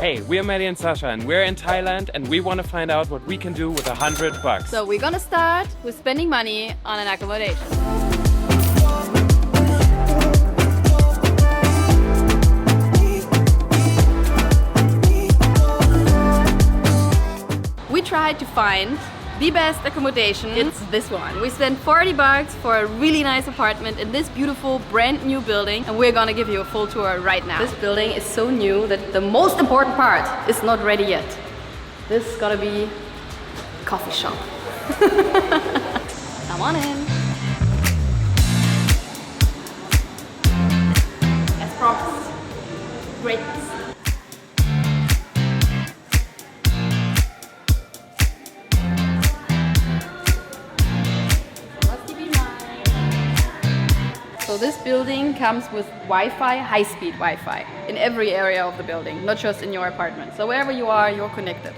Hey, we're Maddy and Sascha and we're in Thailand and we want to find out what we can do with $100. So we're gonna start with spending money on an accommodation. We tried to find the best accommodation. It's this one. We spent $40 for a really nice apartment in this beautiful brand new building, and we're gonna give you a full tour right now. This building is so new that the most important part is not ready yet. This is gonna be a coffee shop. Come on in. As promised, greatness. So this building comes with Wi-Fi, high-speed Wi-Fi, in every area of the building, not just in your apartment. So wherever you are, you're connected.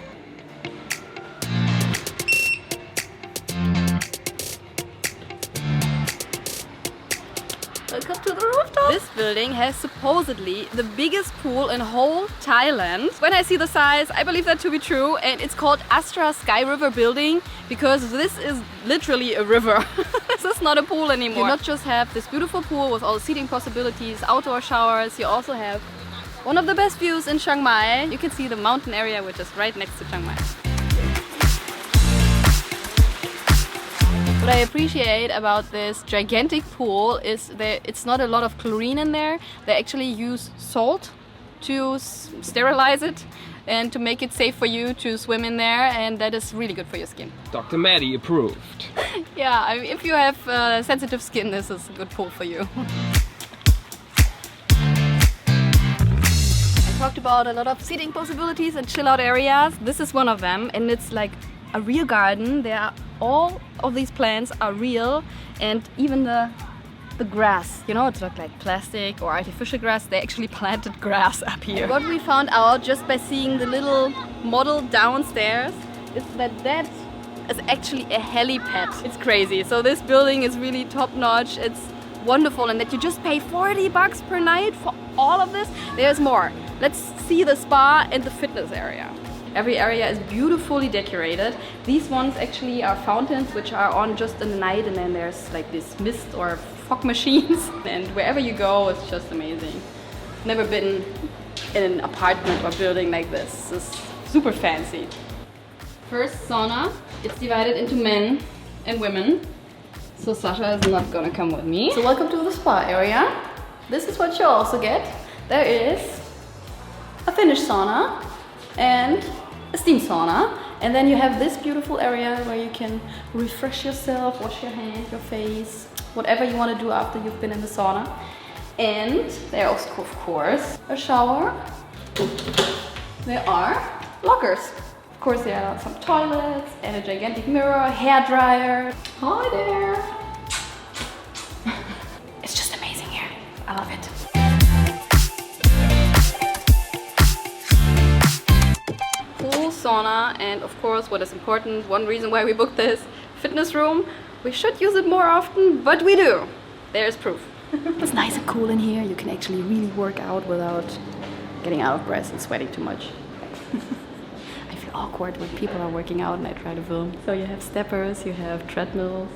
Welcome to the rooftop! This building has supposedly the biggest pool in whole Thailand. When I see the size, I believe that to be true, and it's called Astra Sky River Building because this is literally a river. This is not a pool anymore. You not just have this beautiful pool with all the seating possibilities, outdoor showers, you also have one of the best views in Chiang Mai. You can see the mountain area which is right next to Chiang Mai. What I appreciate about this gigantic pool is that it's not a lot of chlorine in there. They actually use salt to sterilize it and to make it safe for you to swim in there, and that is really good for your skin. Dr. Maddy approved. Yeah, I mean, if you have sensitive skin, this is a good pool for you. I talked about a lot of seating possibilities and chill out areas. This is one of them, and it's like a real garden. All of these plants are real, and even the grass, you know, it's not like plastic or artificial grass, they actually planted grass up here. What we found out just by seeing the little model downstairs is that is actually a helipad. It's crazy. So this building is really top notch, it's wonderful, and that you just pay $40 per night for all of this. There's more. Let's see the spa and the fitness area. Every area is beautifully decorated. These ones actually are fountains which are on just in the night, and then there's like this mist or fog machines. And wherever you go, it's just amazing. Never been in an apartment or building like this. It's super fancy. First sauna. It's divided into men and women. So Sascha is not gonna come with me. So welcome to the spa area. This is what you also get. There is a Finnish sauna and a steam sauna, and then you have this beautiful area where you can refresh yourself, wash your hands, your face, whatever you want to do after you've been in the sauna. And there's of course a shower. There are lockers. Of course there are some toilets and a gigantic mirror, hair dryer. Hi there! It's just amazing here. I love it. Sauna, and of course what is important, one reason why we booked this fitness room. We should use it more often, but we do. There's proof. It's nice and cool in here. You can actually really work out without getting out of breath and sweating too much. I feel awkward when people are working out and I try to film. So you have steppers, you have treadmills,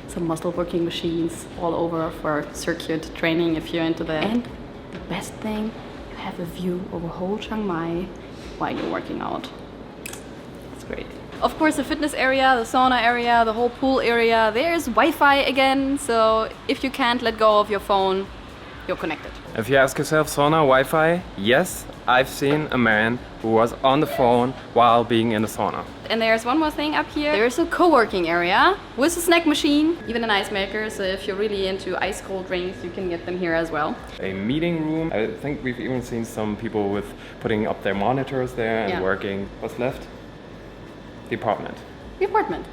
some muscle working machines all over for circuit training if you're into that. And the best thing, you have a view over whole Chiang Mai while you're working out. Great. Of course, the fitness area, the sauna area, the whole pool area, there's Wi-Fi again, so if you can't let go of your phone, you're connected. If you ask yourself, sauna, Wi-Fi? Yes, I've seen a man who was on the phone while being in the sauna. And there's one more thing up here. There's a co-working area with a snack machine, even an ice maker, so if you're really into ice cold drinks, you can get them here as well. A meeting room. I think we've even seen some people with putting up their monitors there and working. What's left? The apartment. The apartment.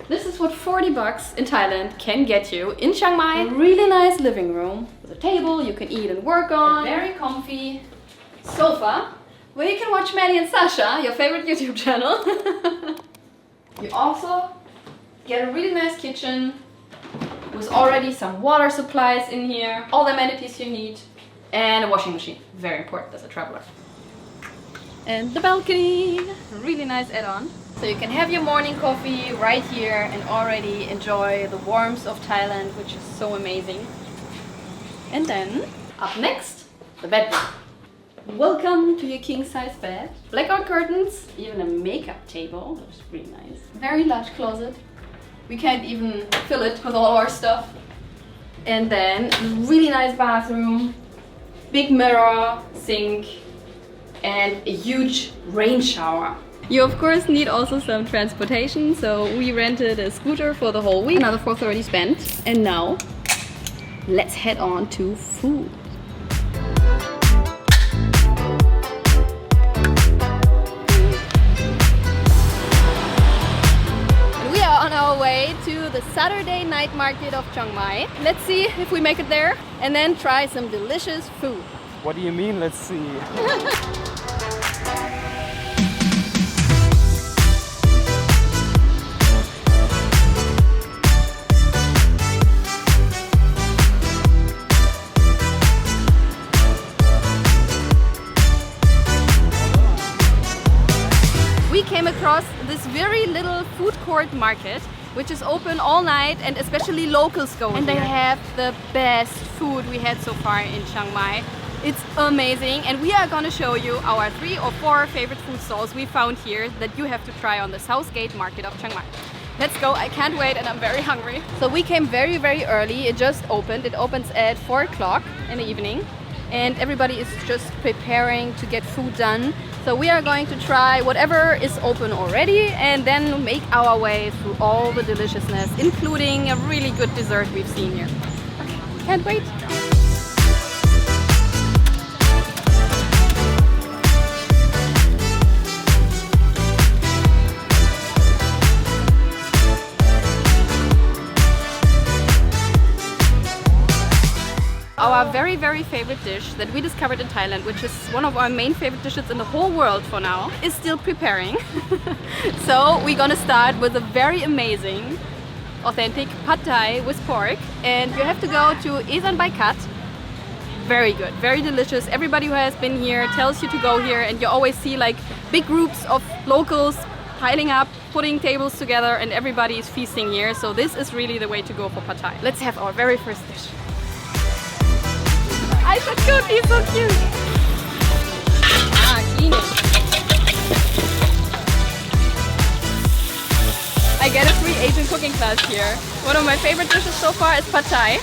This is what $40 in Thailand can get you in Chiang Mai. A really nice living room with a table you can eat and work on. A very comfy sofa where you can watch Maddy and Sascha, your favorite YouTube channel. You also get a really nice kitchen with already some water supplies in here, all the amenities you need, and a washing machine. Very important as a traveler. And the balcony, really nice add-on. So you can have your morning coffee right here and already enjoy the warmth of Thailand, which is so amazing. And then, up next, the bedroom. Welcome to your king-size bed. Blackout curtains, even a makeup table, which is really nice. Very large closet. We can't even fill it with all our stuff. And then, really nice bathroom, big mirror, sink, and a huge rain shower. You of course need also some transportation, so we rented a scooter for the whole week. Another 430 spent. And now, let's head on to food. We are on our way to the Saturday night market of Chiang Mai. Let's see if we make it there and then try some delicious food. What do you mean? Let's see. We came across this very little food court market, which is open all night, and especially locals go and they have the best food we had so far in Chiang Mai. It's amazing, and we are going to show you our 3 or 4 favorite food stalls we found here that you have to try on the South Gate market of Chiang Mai. Let's go, I can't wait and I'm very hungry. So we came very early, it just opened. It opens at 4 o'clock in the evening and everybody is just preparing to get food done. So we are going to try whatever is open already and then make our way through all the deliciousness, including a really good dessert we've seen here. Okay, can't wait. Our very favorite dish that we discovered in Thailand, which is one of our main favorite dishes in the whole world for now, is still preparing. So we're gonna start with a very amazing, authentic pad thai with pork, and you have to go to Isan Bai Kat. Very good, very delicious. Everybody who has been here tells you to go here, and you always see like big groups of locals piling up, putting tables together, and everybody is feasting here. So this is really the way to go for pad thai. Let's have our very first dish. I should cook, he's so cute. Cleaning. I get a free Asian cooking class here. One of my favorite dishes so far is pad thai.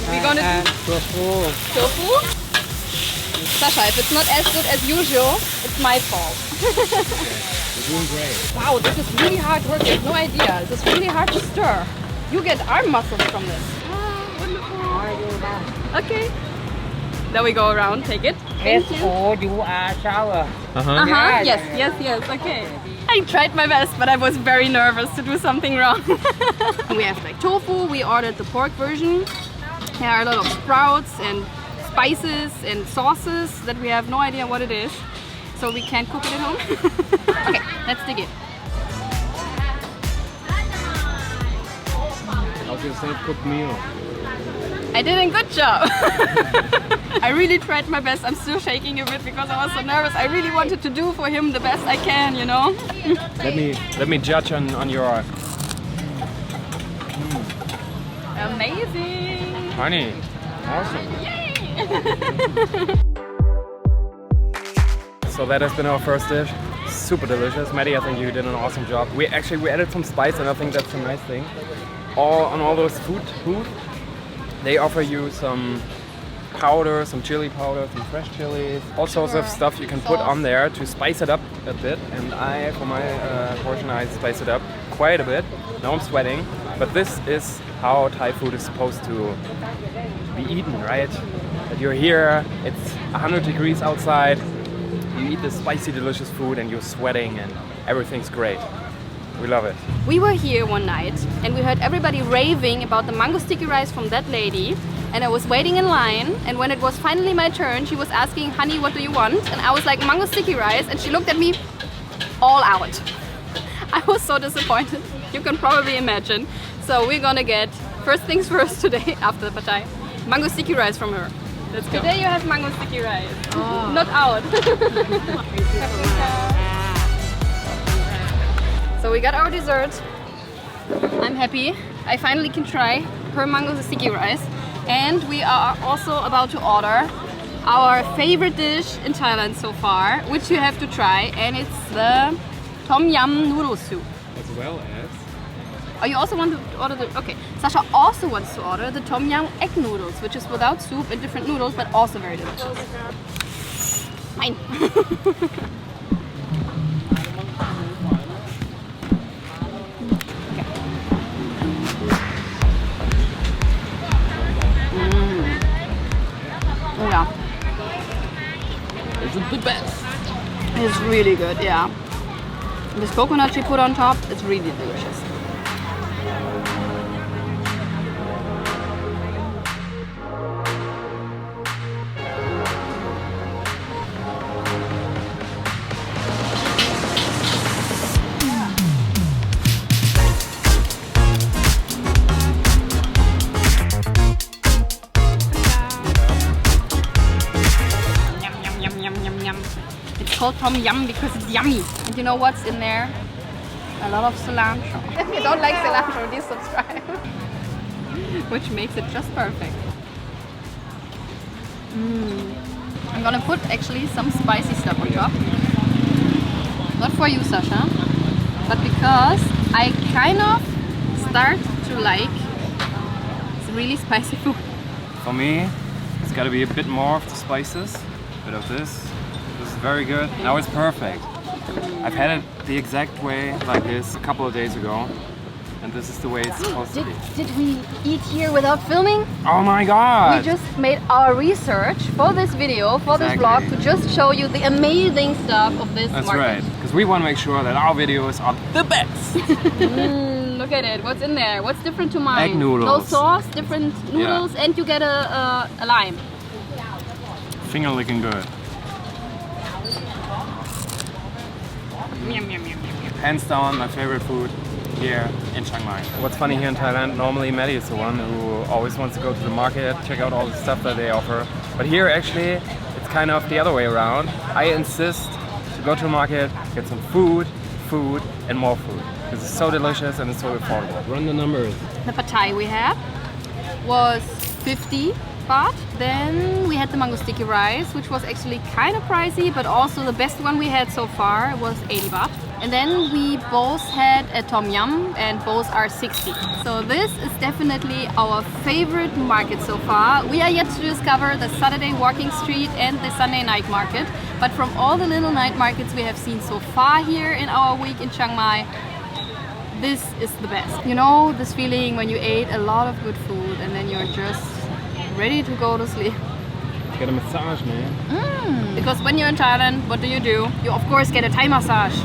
We're gonna do tofu. Tofu? Sascha, if it's not as good as usual, it's my fault. You're doing great. Wow, this is really hard work. You have no idea. This is really hard to stir. You get arm muscles from this. Wonderful. Okay. Then we go around, take it. Yes, or you are shower. Yes, okay. I tried my best, but I was very nervous to do something wrong. We have like tofu, we ordered the pork version. There are a lot of sprouts and spices and sauces that we have no idea what it is. So we can't cook it at home. Okay, let's dig in. How's your self-cooked meal? I did a good job. I really tried my best. I'm still shaking a bit because I was so nervous. I really wanted to do for him the best I can, you know. Let me judge on your Amazing. honey. Awesome. Yay! So that has been our first dish. Super delicious. Maddy, I think you did an awesome job. We added some spice, and I think that's a nice thing. On all those food, they offer you some powder, some chili powder, some fresh chilies, all sorts of stuff you can put on there to spice it up a bit. And for my portion, I spice it up quite a bit. Now I'm sweating, but this is how Thai food is supposed to be eaten, right? That you're here, it's 100 degrees outside, you eat this spicy, delicious food, and you're sweating, and everything's great. We love it. We were here one night and we heard everybody raving about the mango sticky rice from that lady, and I was waiting in line, and when it was finally my turn, she was asking, "Honey, what do you want?" And I was like, "Mango sticky rice," and she looked at me all out. I was so disappointed. You can probably imagine. So we're gonna get First things first today, after the pad thai. Mango sticky rice from her. Let's go. Today you have mango sticky rice. Oh. Not out. So we got our dessert. I'm happy. I finally can try her mango sticky rice. And we are also about to order our favorite dish in Thailand so far, which you have to try, and it's the Tom Yum noodle soup. As well as... Oh, you also want to order the... Okay, Sascha also wants to order the Tom Yum egg noodles, which is without soup and different noodles, but also very delicious. Mine! Oh yeah. It's the best. It's really good, yeah. This coconut she put on top, it's really delicious. It's called Tom Yum because it's yummy. And you know what's in there? A lot of cilantro. If you don't like cilantro, please subscribe. Which makes it just perfect. I'm gonna put actually some spicy stuff on top. Not for you, Sascha, but because I kind of start to like really spicy food. For me, it's got to be a bit more of the spices, a bit of this. This is very good. Now it's perfect. I've had it the exact way like this a couple of days ago, and this is the way it's supposed to be. Did we eat here without filming? Oh my god! We just made our research for this video, for this vlog, to just show you the amazing stuff of this That's market. right, because we want to make sure that our videos are the best. Look at it. What's in there? What's different to mine? Egg noodles. No sauce, different noodles, and you get a lime. Finger licking good. Yum, yum, yum, yum, yum. Hands down, my favorite food here in Chiang Mai. What's funny here in Thailand, normally Maddy is the one who always wants to go to the market, check out all the stuff that they offer. But here actually, it's kind of the other way around. I insist to go to the market, get some food, and more food. This is so delicious and it's so affordable. Run the numbers. The pad thai we had was 50 baht. Then we had the mango sticky rice, which was actually kind of pricey, but also the best one we had so far was 80 baht. And then we both had a tom yum, and both are 60. So this is definitely our favorite market so far. We are yet to discover the Saturday walking street and the Sunday night market. But from all the little night markets we have seen so far here in our week in Chiang Mai, this is the best. You know this feeling when you ate a lot of good food and then you're just ready to go to sleep. Get a massage, man. Because when you're in Thailand, what do? You of course get a Thai massage.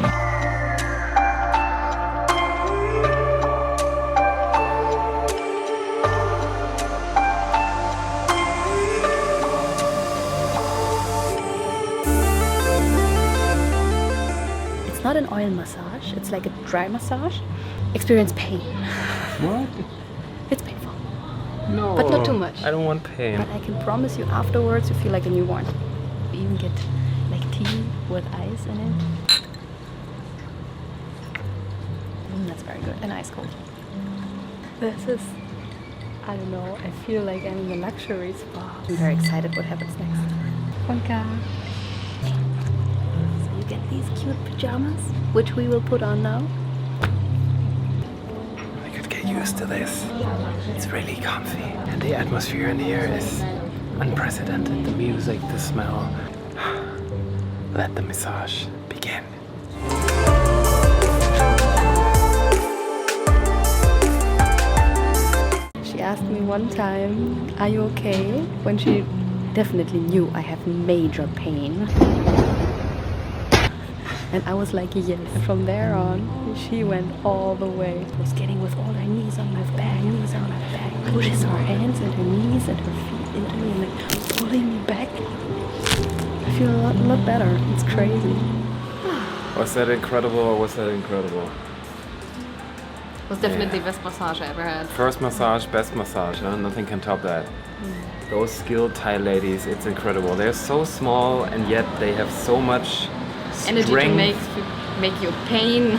It's not an oil massage, it's like a dry massage. Experience pain. What? It's painful. No. But not too much. I don't want pain. But I can promise you afterwards you feel like a newborn. You even get like tea with ice in it. That's very good. And ice cold. This is, I don't know, I feel like I'm in the luxury spa. I'm very excited what happens next. Konka. So you get these cute pajamas, which we will put on now. I could get used to this. It's really comfy. And the atmosphere in here is unprecedented. The music, the smell. Let the massage begin. She asked me one time, are you okay? When she definitely knew I have major pain. And I was like, yes. And from there on, she went all the way. I was getting with all her knees on my back, pushes her hands and her knees and her feet into me and like pulling me back. I feel a lot better. It's crazy. Was that incredible or was that incredible? Was definitely the best massage I ever had. First massage, best massage, huh? Nothing can top that. Those skilled Thai ladies, it's incredible. They're so small and yet they have so much Energy to strength. make you pain.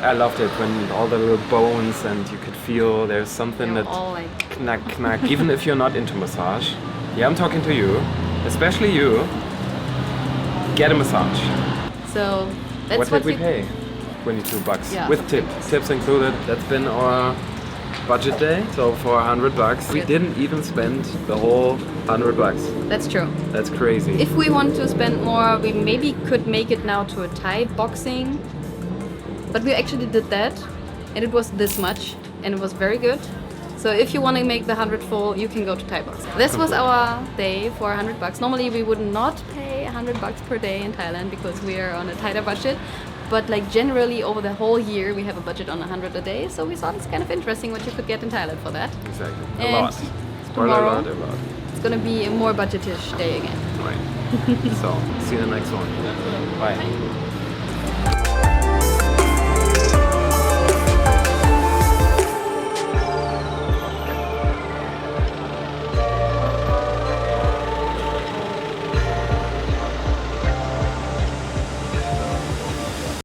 I loved it when all the little bones and you could feel there's something They're that all like knack knack. Even if you're not into massage, yeah, I'm talking to you, especially you. Get a massage. so. That's What did we you- pay? $22 Yeah. with tip. Tips included. That's been our budget day. So for $100, we Yes. didn't even spend the whole $100. That's true. That's crazy. If we want to spend more, we maybe could make it now to a Thai boxing. But we actually did that, and it was this much, and it was very good. So if you want to make the 100 full, you can go to Thai boxing. This was our day for $100. Normally we would not pay $100 per day in Thailand because we are on a tighter budget. But like generally over the whole year, we have a budget on 100 a day. So we thought it's kind of interesting what you could get in Thailand for that. Exactly. A And lot. tomorrow- A lot. It's gonna be a more budgetish day again. Right. So, see you in the next one. Bye.